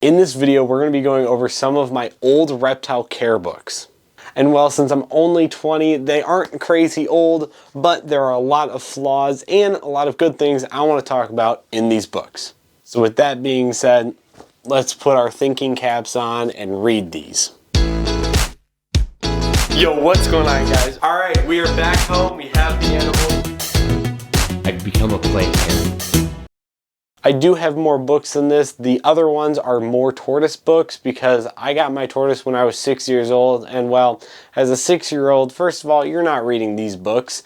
In this video, we're going to be going over some of my old reptile care books. And well, since I'm only 20, they aren't crazy old, but there are a lot of flaws and a lot of good things I want to talk about in these books. So with that being said, let's put our thinking caps on and read these. Yo, what's going on, guys? All right, we are back home. We have the animals. I've become a playpen. I do have more books than this. The other ones are more tortoise books because I got my tortoise when I was 6 years old. And well, as a 6-year-old, first of all, you're not reading these books.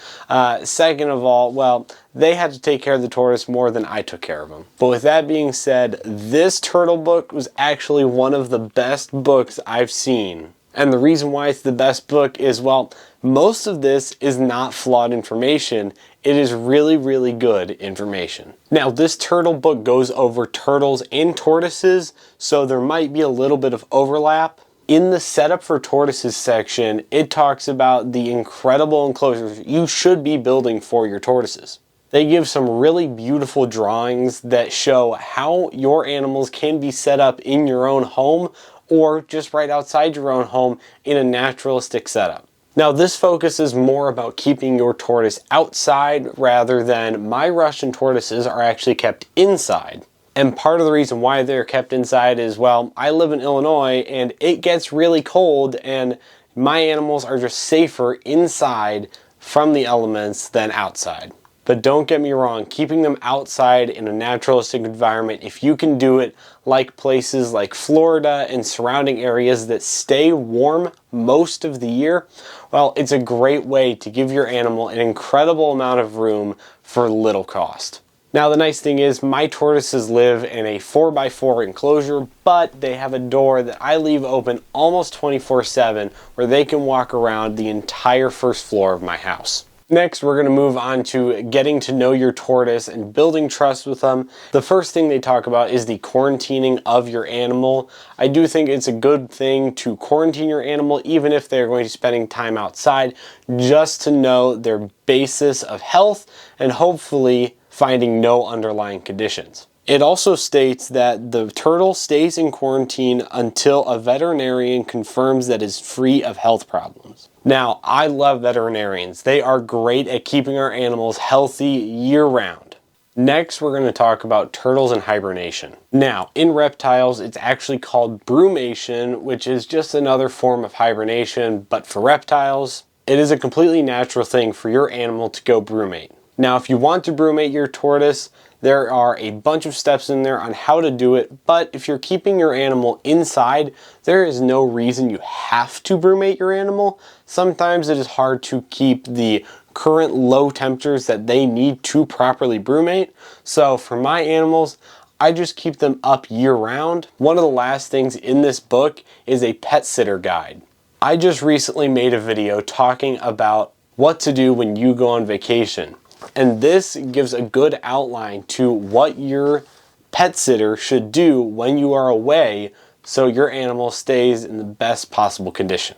Second of all, well, they had to take care of the tortoise more than I took care of him. But with that being said, this turtle book was actually one of the best books I've seen. And the reason why it's the best book is, well, most of this is not flawed information. It is really, really good information. Now, this turtle book goes over turtles and tortoises, so there might be a little bit of overlap. In the setup for tortoises section, it talks about the incredible enclosures you should be building for your tortoises. They give some really beautiful drawings that show how your animals can be set up in your own home or just right outside your own home in a naturalistic setup. Now, this focuses more about keeping your tortoise outside rather than my Russian tortoises are actually kept inside. And part of the reason why they're kept inside is, well, I live in Illinois and it gets really cold and my animals are just safer inside from the elements than outside. But don't get me wrong, keeping them outside in a naturalistic environment, if you can do it like places like Florida and surrounding areas that stay warm most of the year, well, it's a great way to give your animal an incredible amount of room for little cost. Now, the nice thing is my tortoises live in a 4x4 enclosure, but they have a door that I leave open almost 24/7 where they can walk around the entire first floor of my house. Next, we're going to move on to getting to know your tortoise and building trust with them. The first thing they talk about is the quarantining of your animal. I do think it's a good thing to quarantine your animal even if they're going to be spending time outside, just to know their basis of health and hopefully finding no underlying conditions. It also states that the turtle stays in quarantine until a veterinarian confirms that it is free of health problems. Now, I love veterinarians. They are great at keeping our animals healthy year-round. Next, we're going to talk about turtles in hibernation. Now, in reptiles, it's actually called brumation, which is just another form of hibernation, but for reptiles, it is a completely natural thing for your animal to go brumate. Now, if you want to brumate your tortoise, there are a bunch of steps in there on how to do it, but if you're keeping your animal inside, there is no reason you have to brumate your animal. Sometimes it is hard to keep the current low temperatures that they need to properly brumate. So for my animals, I just keep them up year-round. One of the last things in this book is a pet sitter guide. I just recently made a video talking about what to do when you go on vacation. And this gives a good outline to what your pet sitter should do when you are away so your animal stays in the best possible condition.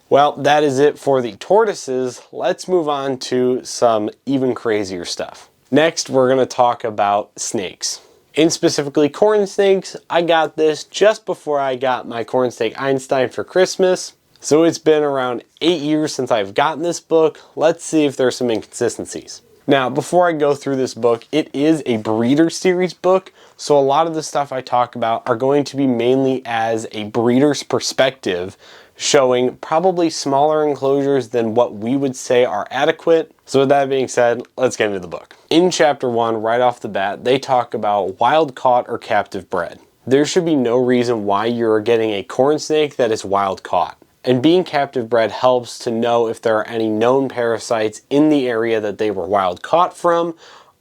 Well, that is it for the tortoises. Let's move on to some even crazier stuff. Next, we're going to talk about snakes. And specifically corn snakes. I got this just before I got my corn snake Einstein for Christmas. So it's been around 8 years since I've gotten this book. Let's see if there's some inconsistencies. Now, before I go through this book, it is a breeder series book, so a lot of the stuff I talk about are going to be mainly as a breeder's perspective, showing probably smaller enclosures than what we would say are adequate. So with that being said, let's get into the book. In chapter 1, right off the bat, they talk about wild caught or captive bred. There should be no reason why you're getting a corn snake that is wild caught. And being captive bred helps to know if there are any known parasites in the area that they were wild caught from,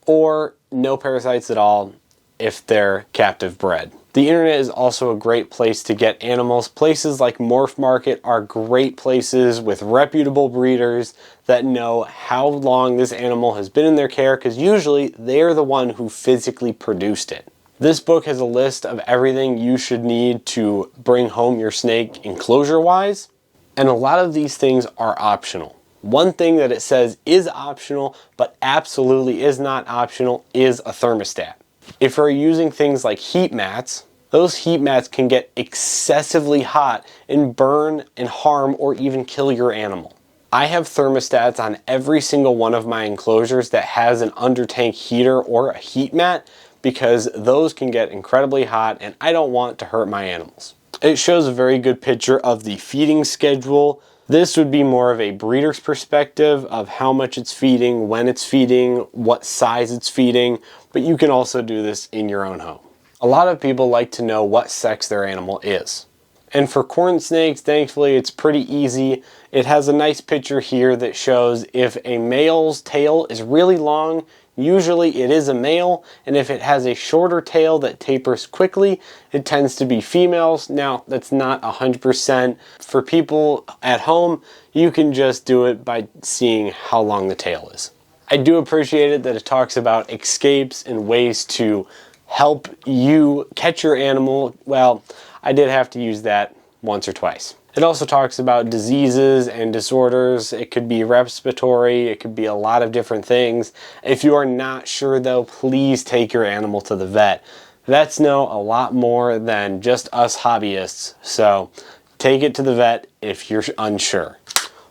or no parasites at all if they're captive bred. The internet is also a great place to get animals. Places like Morph Market are great places with reputable breeders that know how long this animal has been in their care, because usually they're the one who physically produced it. This book has a list of everything you should need to bring home your snake enclosure-wise, and a lot of these things are optional. One thing that it says is optional, but absolutely is not optional, is a thermostat. If you're using things like heat mats, Those heat mats can get excessively hot and burn and harm or even kill your animal. I have thermostats on every single one of my enclosures that has an under tank heater or a heat mat because those can get incredibly hot and I don't want to hurt my animals. It shows a very good picture of the feeding schedule. This would be more of a breeder's perspective of how much it's feeding, when it's feeding, what size it's feeding, but you can also do this in your own home. A lot of people like to know what sex their animal is. And for corn snakes, thankfully, it's pretty easy. It has a nice picture here that shows if a male's tail is really long, usually it is a male, and if it has a shorter tail that tapers quickly, it tends to be females. Now, that's not 100%. For people at home, you can just do it by seeing how long the tail is. I do appreciate it that it talks about escapes and ways to help you catch your animal. Well, I did have to use that once or twice. It also talks about diseases and disorders. It could be respiratory, it could be a lot of different things. If you are not sure though, please take your animal to the vet. Vets know a lot more than just us hobbyists, so take it to the vet if you're unsure.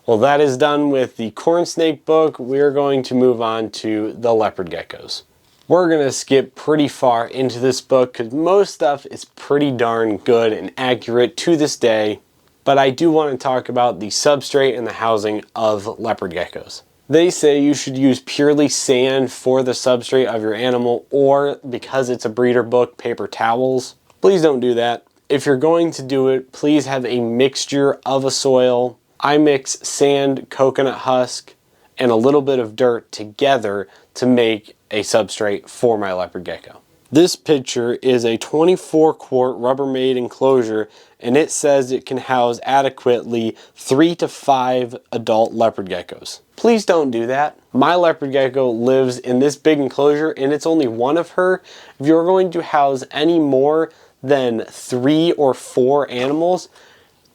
Well, that is done with the corn snake book. We're going to move on to the leopard geckos. We're going to skip pretty far into this book because most stuff is pretty darn good and accurate to this day, but I do want to talk about the substrate and the housing of leopard geckos. They say you should use purely sand for the substrate of your animal, or because it's a breeder book, paper towels. Please don't do that. If you're going to do it, please have a mixture of a soil. I mix sand, coconut husk, and a little bit of dirt together to make a substrate for my leopard gecko. This picture is a 24-quart Rubbermaid enclosure, and it says it can house adequately 3 to 5 adult leopard geckos. Please don't do that. My leopard gecko lives in this big enclosure and it's only one of her. If you're going to house any more than 3 or 4 animals,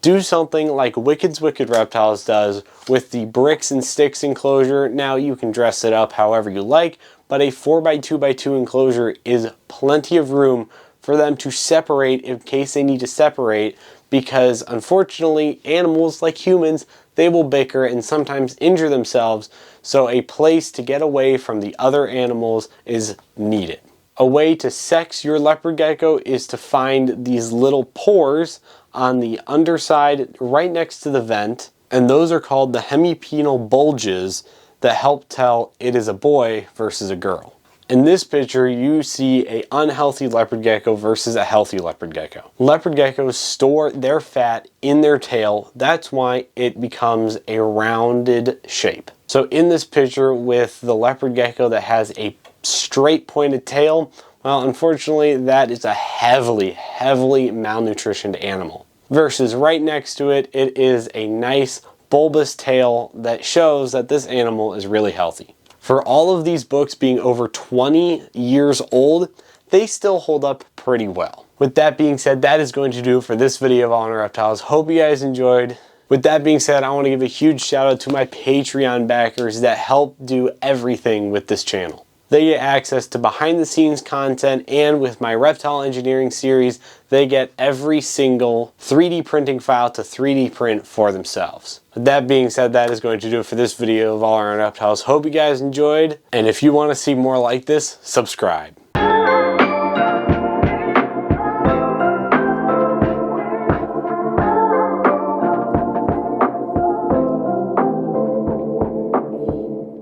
do something like Wicked's Wicked Reptiles does with the bricks and sticks enclosure. Now you can dress it up however you like, but a 4x2x2 enclosure is plenty of room for them to separate in case they need to separate, because unfortunately animals, like humans, they will bicker and sometimes injure themselves, so a place to get away from the other animals is needed. A way to sex your leopard gecko is to find these little pores on the underside right next to the vent, and those are called the hemipenal bulges that help tell it is a boy versus a girl. In this picture, you see an unhealthy leopard gecko versus a healthy leopard gecko. Leopard geckos store their fat in their tail. That's why it becomes a rounded shape. So in this picture with the leopard gecko that has a straight pointed tail, well, unfortunately, that is a heavily malnutritioned animal. Versus right next to it, it is a nice bulbous tail that shows that this animal is really healthy. For all of these books being over 20 years old, they still hold up pretty well. With that being said, that is going to do it for this video of All In Reptiles. Hope you guys enjoyed. With that being said, I want to give a huge shout out to my Patreon backers that help do everything with this channel. They get access to behind the scenes content, and with my reptile engineering series, they get every single 3D printing file to 3D print for themselves. With that being said, that is going to do it for this video of All Around Reptiles. Hope you guys enjoyed, and if you want to see more like this, subscribe.